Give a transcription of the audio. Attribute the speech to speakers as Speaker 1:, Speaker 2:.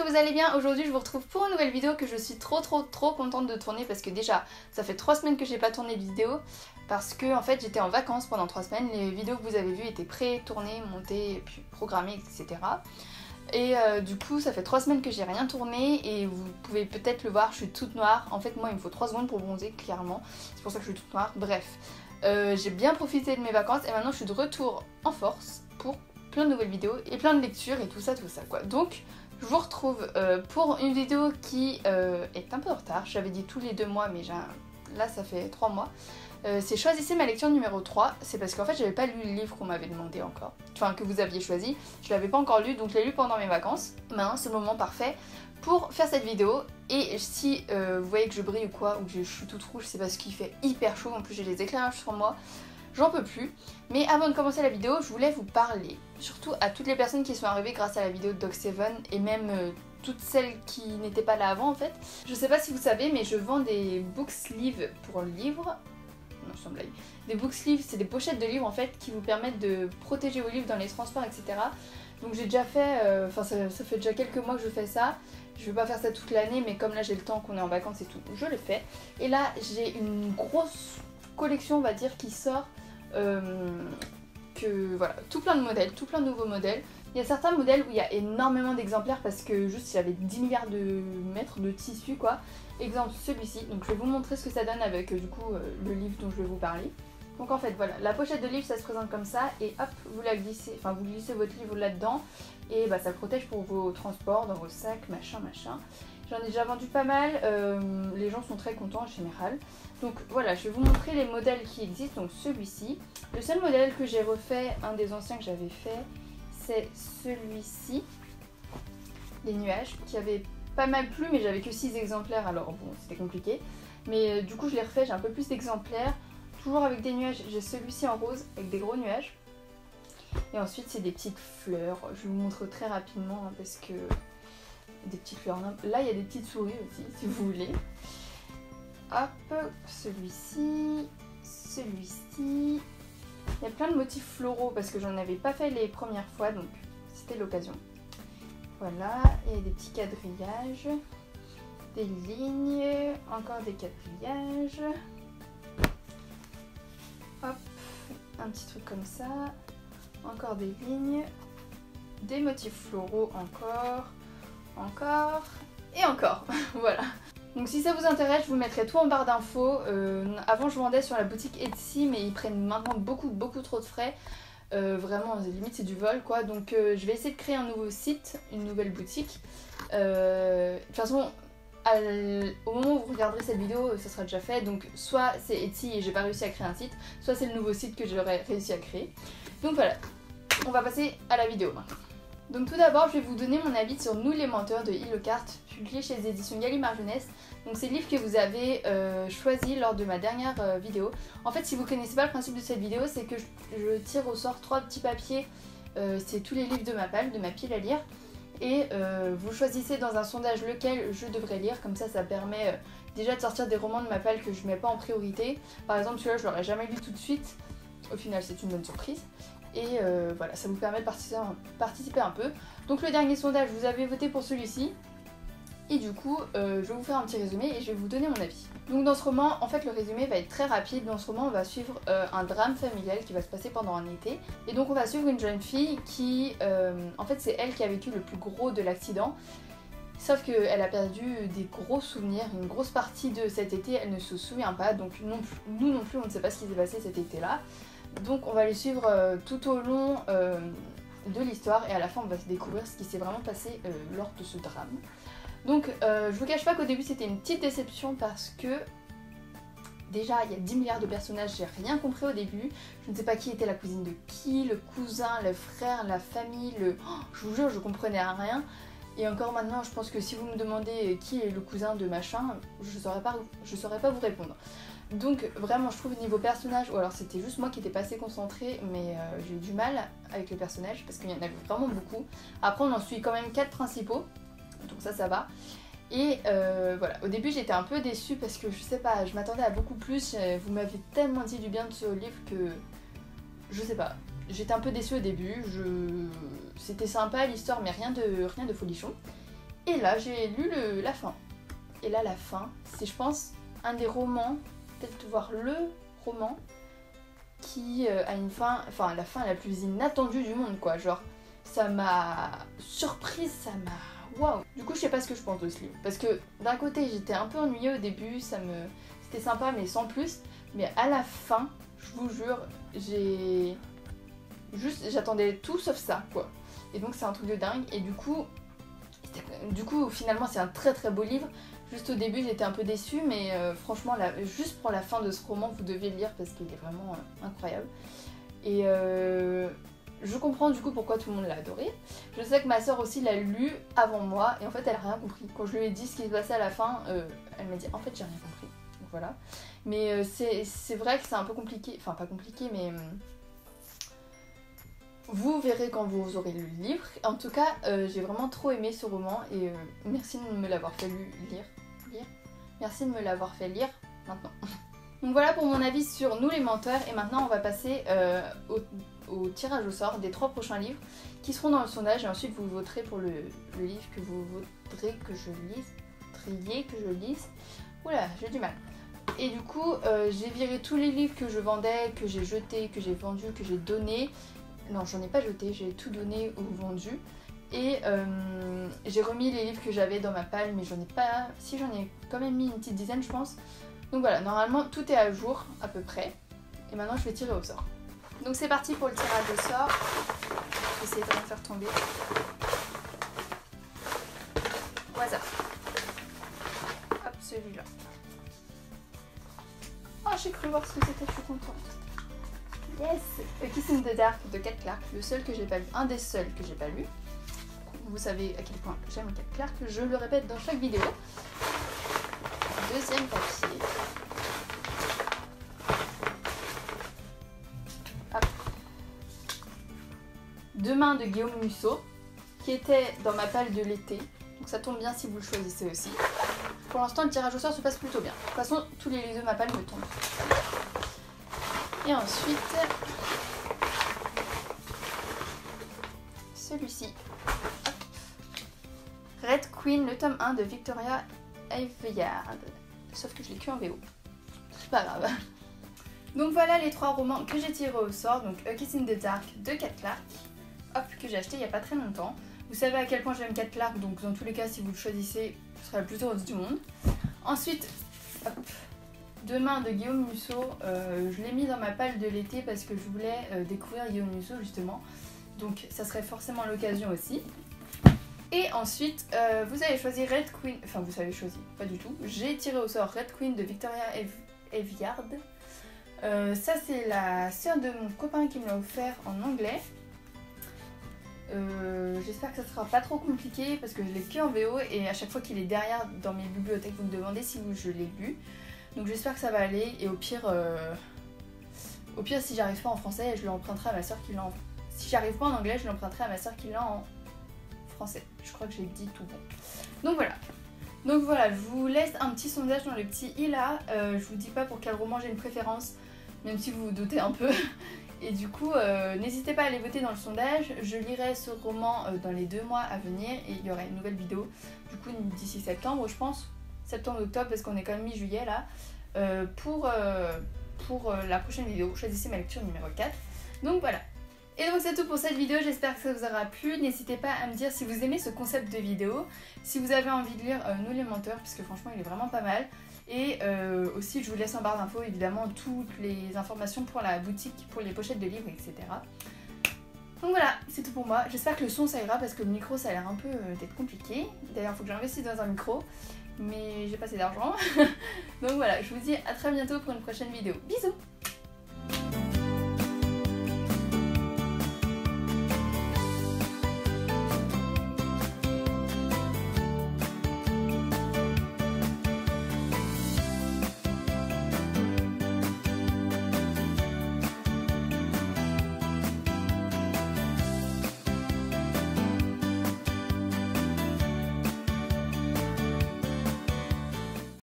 Speaker 1: vous allez bien? Aujourd'hui je vous retrouve pour une nouvelle vidéo que je suis trop contente de tourner parce que déjà ça fait 3 semaines que j'ai pas tourné de vidéo parce que en fait j'étais en vacances pendant 3 semaines, les vidéos que vous avez vues étaient pré-tournées, montées, puis programmées, etc. Et du coup ça fait 3 semaines que j'ai rien tourné et vous pouvez peut-être le voir, je suis toute noire. En fait moi il me faut 3 secondes pour bronzer clairement, c'est pour ça que je suis toute noire. Bref, j'ai bien profité de mes vacances et maintenant je suis de retour en force pour plein de nouvelles vidéos et plein de lectures et tout ça quoi. Donc je vous retrouve pour une vidéo qui est un peu en retard. J'avais dit tous les 2 mois mais là ça fait 3 mois. C'est choisissez ma lecture numéro 3. C'est parce qu'en fait j'avais pas lu le livre qu'on m'avait demandé encore. Enfin que vous aviez choisi. Je l'avais pas encore lu donc je l'ai lu pendant mes vacances. Maintenant c'est le moment parfait pour faire cette vidéo. Et si vous voyez que je brille ou quoi, ou que je suis toute rouge, c'est parce qu'il fait hyper chaud. En plus j'ai les éclairages sur moi. J'en peux plus. Mais avant de commencer la vidéo, je voulais vous parler, surtout à toutes les personnes qui sont arrivées grâce à la vidéo de Dog7 et même toutes celles qui n'étaient pas là avant en fait. Je sais pas si vous savez mais je vends des book sleeves pour livres. Non, sans blague. Des book sleeves, c'est des pochettes de livres en fait qui vous permettent de protéger vos livres dans les transports, etc. Donc j'ai déjà fait, ça fait déjà quelques mois que je fais ça. Je vais pas faire ça toute l'année mais comme là j'ai le temps qu'on est en vacances et tout, je le fais. Et là j'ai une grosse collection on va dire qui sort. Voilà, tout plein de modèles, tout plein de nouveaux modèles. Il y a certains modèles où il y a énormément d'exemplaires parce que juste il y avait 10 milliards de mètres de tissu quoi. Exemple celui-ci, donc je vais vous montrer ce que ça donne avec du coup le livre dont je vais vous parler. Donc en fait voilà, la pochette de livre ça se présente comme ça et hop vous la glissez, enfin vous glissez votre livre là-dedans et bah ça protège pour vos transports, dans vos sacs, machin. J'en ai déjà vendu pas mal, les gens sont très contents en général. Donc voilà, je vais vous montrer les modèles qui existent. Donc celui-ci, le seul modèle que j'ai refait, un des anciens que j'avais fait, c'est celui-ci, les nuages, qui avait pas mal plu mais j'avais que 6 exemplaires alors bon c'était compliqué. Mais du coup je l'ai refait, j'ai un peu plus d'exemplaires, toujours avec des nuages. J'ai celui-ci en rose avec des gros nuages. Et ensuite c'est des petites fleurs, je vais vous montrer très rapidement hein, parce que... des petites fleurs. Là il y a des petites souris aussi si vous voulez. Hop, celui-ci, celui-ci. Il y a plein de motifs floraux parce que j'en avais pas fait les premières fois donc c'était l'occasion. Voilà, et des petits quadrillages, des lignes, encore des quadrillages. Hop, un petit truc comme ça. Encore des lignes, des motifs floraux encore et encore. Voilà. Donc si ça vous intéresse, je vous mettrai tout en barre d'infos. Avant je vendais sur la boutique Etsy mais ils prennent maintenant beaucoup trop de frais. Vraiment limite c'est du vol quoi. Donc je vais essayer de créer un nouveau site, une nouvelle boutique. De toute façon au moment où vous regarderez cette vidéo ça sera déjà fait. Donc soit c'est Etsy et j'ai pas réussi à créer un site, soit c'est le nouveau site que j'aurais réussi à créer. Donc voilà, on va passer à la vidéo maintenant. Donc tout d'abord je vais vous donner mon avis sur Nous les menteurs de Hildegarde, publié chez les éditions Gallimard Jeunesse. Donc c'est le livre que vous avez choisi lors de ma dernière vidéo. En fait si vous connaissez pas le principe de cette vidéo, c'est que je tire au sort 3 petits papiers, c'est tous les livres de ma pile à lire. Et vous choisissez dans un sondage lequel je devrais lire, comme ça permet déjà de sortir des romans de ma pile que je mets pas en priorité. Par exemple celui-là je l'aurais jamais lu tout de suite, au final c'est une bonne surprise. Et voilà, ça vous permet de participer un peu. Donc le dernier sondage, vous avez voté pour celui-ci. Et du coup, je vais vous faire un petit résumé et je vais vous donner mon avis. Donc dans ce roman, en fait le résumé va être très rapide. Dans ce roman, on va suivre un drame familial qui va se passer pendant un été. Et donc on va suivre une jeune fille qui, en fait c'est elle qui a vécu le plus gros de l'accident. Sauf qu'elle a perdu des gros souvenirs, une grosse partie de cet été, elle ne se souvient pas. Donc nous non plus, on ne sait pas ce qui s'est passé cet été-là. Donc on va les suivre tout au long de l'histoire et à la fin on va se découvrir ce qui s'est vraiment passé lors de ce drame. Donc je vous cache pas qu'au début c'était une petite déception parce que déjà il y a 10 milliards de personnages, j'ai rien compris au début. Je ne sais pas qui était la cousine de qui, le cousin, le frère, la famille, je vous jure je comprenais rien. Et encore maintenant je pense que si vous me demandez qui est le cousin de machin, je saurais pas vous répondre. Donc vraiment je trouve niveau personnage, ou alors c'était juste moi qui n'étais pas assez concentrée, mais j'ai eu du mal avec les personnages parce qu'il y en avait vraiment beaucoup. Après on en suit quand même 4 principaux, donc ça va. Et voilà, au début j'étais un peu déçue parce que je sais pas, je m'attendais à beaucoup plus, vous m'avez tellement dit du bien de ce livre que je sais pas. J'étais un peu déçue au début, c'était sympa l'histoire mais rien de folichon. Et là j'ai lu la fin. Et là la fin, c'est je pense un des romans, peut-être voir le roman qui a une fin, enfin la fin la plus inattendue du monde quoi, genre ça m'a surprise, ça m'a waouh. Du coup je sais pas ce que je pense de ce livre, parce que d'un côté j'étais un peu ennuyée au début, c'était sympa mais sans plus, mais à la fin, je vous jure, j'attendais tout sauf ça quoi. Et donc c'est un truc de dingue, et du coup finalement c'est un très très beau livre. Juste au début j'étais un peu déçue, mais franchement juste pour la fin de ce roman vous devez le lire parce qu'il est vraiment incroyable. Et je comprends du coup pourquoi tout le monde l'a adoré. Je sais que ma soeur aussi l'a lu avant moi et en fait elle a rien compris. Quand je lui ai dit ce qui se passait à la fin, elle m'a dit en fait j'ai rien compris. Donc voilà. Mais c'est vrai que c'est un peu compliqué, enfin pas compliqué mais... Vous verrez quand vous aurez lu le livre. En tout cas, j'ai vraiment trop aimé ce roman et merci de me l'avoir fait lire. Merci de me l'avoir fait lire maintenant. Donc voilà pour mon avis sur Nous les menteurs, et maintenant on va passer au tirage au sort des 3 prochains livres qui seront dans le sondage, et ensuite vous voterez pour le livre que vous voudrez que je lise. Oula, j'ai du mal. Et du coup, j'ai viré tous les livres que je vendais, que j'ai jetés, que j'ai vendus, que j'ai donnés. Non, j'en ai pas jeté, j'ai tout donné ou vendu. Et j'ai remis les livres que j'avais dans ma palle, mais j'en ai pas... Si, j'en ai quand même mis une petite dizaine, je pense. Donc voilà, normalement tout est à jour, à peu près. Et maintenant je vais tirer au sort. Donc c'est parti pour le tirage au sort. Je vais essayer de le faire tomber. Au hasard. Hop, celui-là. Oh, j'ai cru voir ce que c'était, je suis contente. Yes! A Kiss in the Dark de Kat Clarke, le seul que j'ai pas lu, un des seuls que j'ai pas lu. Vous savez à quel point j'aime Kat Clarke, je le répète dans chaque vidéo. Deuxième papier. Hop. Demain de Guillaume Musso, qui était dans ma palle de l'été. Donc ça tombe bien si vous le choisissez aussi. Pour l'instant, le tirage au sort se passe plutôt bien. De toute façon, tous les livres de ma palle me tombent. Et ensuite, celui-ci. Red Queen, le tome 1 de Victoria Aveyard. Sauf que je l'ai que en VO. C'est pas grave. Donc voilà les 3 romans que j'ai tirés au sort. Donc A Kiss in the Dark de Kat Clarke. Hop, que j'ai acheté il n'y a pas très longtemps. Vous savez à quel point j'aime Kat Clarke, donc dans tous les cas si vous le choisissez, ce sera la plus heureuse du monde. Ensuite, hop, Demain de Guillaume Musso, je l'ai mis dans ma palle de l'été parce que je voulais découvrir Guillaume Musso justement. Donc ça serait forcément l'occasion aussi. Et ensuite, vous avez choisi Red Queen, enfin vous avez choisi, pas du tout. J'ai tiré au sort Red Queen de Victoria Aveyard. Ça c'est la sœur de mon copain qui me l'a offert en anglais. J'espère que ça sera pas trop compliqué parce que je l'ai que en VO et à chaque fois qu'il est derrière dans mes bibliothèques, vous me demandez si je l'ai lu. Donc j'espère que ça va aller et au pire si j'arrive pas en français, je l'emprunterai à ma soeur qui l'a en... Si j'arrive pas en anglais, je l'emprunterai à ma soeur qui l'a en français. Je crois que j'ai dit tout bon. Donc voilà, je vous laisse un petit sondage dans le petit i là. Je vous dis pas pour quel roman j'ai une préférence, même si vous vous doutez un peu. Et du coup, n'hésitez pas à aller voter dans le sondage. Je lirai ce roman dans les 2 mois à venir et il y aura une nouvelle vidéo. Du coup, d'ici septembre, je pense. Septembre-octobre, parce qu'on est quand même mi-juillet là. Pour la prochaine vidéo, choisissez ma lecture numéro 4. Donc voilà. Et donc c'est tout pour cette vidéo, j'espère que ça vous aura plu. N'hésitez pas à me dire si vous aimez ce concept de vidéo, si vous avez envie de lire Nous les menteurs, puisque franchement il est vraiment pas mal. Et aussi je vous laisse en barre d'infos évidemment toutes les informations pour la boutique, pour les pochettes de livres, etc. Donc voilà, c'est tout pour moi. J'espère que le son ça ira parce que le micro ça a l'air un peu d'être compliqué. D'ailleurs il faut que j'investisse dans un micro, mais j'ai pas assez d'argent. Donc voilà, je vous dis à très bientôt pour une prochaine vidéo. Bisous!